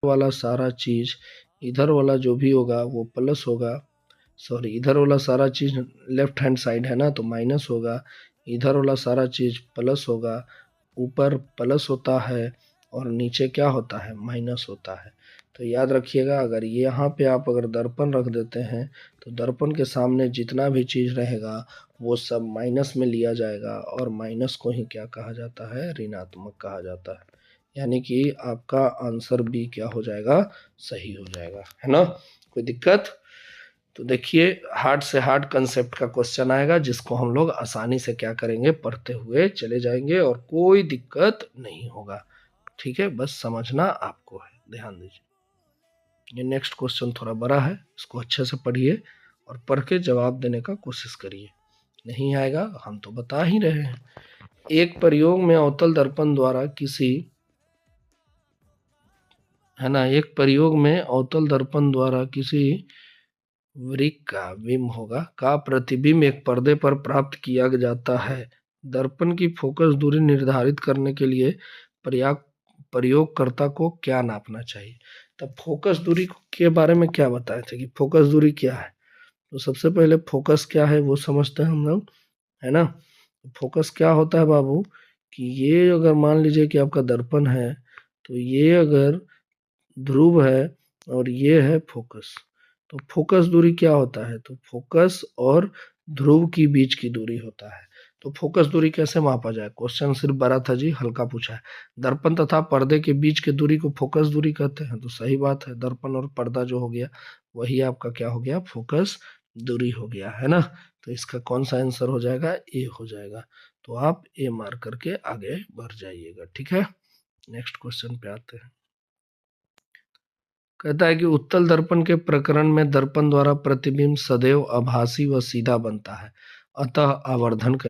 वाला सारा चीज, इधर वाला जो भी होगा वो प्लस होगा, सॉरी इधर वाला सारा चीज लेफ्ट हैंड साइड है ना तो माइनस होगा, इधर वाला सारा चीज प्लस होगा, ऊपर प्लस होता है और नीचे क्या होता है, माइनस होता है। तो याद रखिएगा, अगर यहाँ पे आप अगर दर्पण रख देते हैं तो दर्पण के सामने जितना भी चीज रहेगा वो सब माइनस में लिया जाएगा और माइनस को ही क्या कहा जाता है, ऋणात्मक कहा जाता है। यानी कि आपका आंसर बी क्या हो जाएगा, सही हो जाएगा, है ना। कोई दिक्कत? तो देखिए, हार्ड से हार्ड कंसेप्ट का क्वेश्चन आएगा जिसको हम लोग आसानी से क्या करेंगे, पढ़ते हुए चले जाएंगे और कोई दिक्कत नहीं होगा। ठीक है, बस समझना आपको है, ध्यान दीजिए। ये नेक्स्ट क्वेश्चन थोड़ा बड़ा है, इसको अच्छे से पढ़िए और पढ़ के जवाब देने का कोशिश करिए। नहीं आएगा हम तो बता ही रहे हैं। एक प्रयोग में अवतल दर्पण द्वारा किसी, है ना, एक प्रयोग में अवतल दर्पण द्वारा किसी वृक्क का बिंब होगा का प्रतिबिंब एक पर्दे पर प्राप्त किया जाता है। दर्पण की फोकस दूरी निर्धारित करने के लिए पर्याप्त प्रयोगकर्ता को क्या नापना चाहिए। तब फोकस दूरी के बारे में क्या बताए थे कि फोकस दूरी क्या है। तो सबसे पहले फोकस क्या है वो समझते हैं हम लोग, है ना। फोकस क्या होता है बाबू, कि ये अगर मान लीजिए कि आपका दर्पण है तो ये अगर ध्रुव है और ये है फोकस, तो फोकस दूरी क्या होता है, तो फोकस और ध्रुव की बीच की दूरी होता है। तो फोकस दूरी कैसे मापा जाए, क्वेश्चन सिर्फ बड़ा था जी, हल्का पूछा है। दर्पण तथा पर्दे के बीच की दूरी को फोकस दूरी कहते हैं, तो सही बात है, दर्पण और पर्दा जो हो गया वही आपका क्या हो गया, फोकस दूरी हो गया, है ना। तो इसका कौन सा आंसर हो जाएगा, ए हो जाएगा। तो आप ए मार्क करके आगे बढ़ जाइएगा, ठीक है। नेक्स्ट क्वेश्चन पे आते हैं। कहता है कि उत्तल दर्पण के प्रकरण में दर्पण द्वारा प्रतिबिंब सदैव आभासी व सीधा बनता है, अतः आवर्धन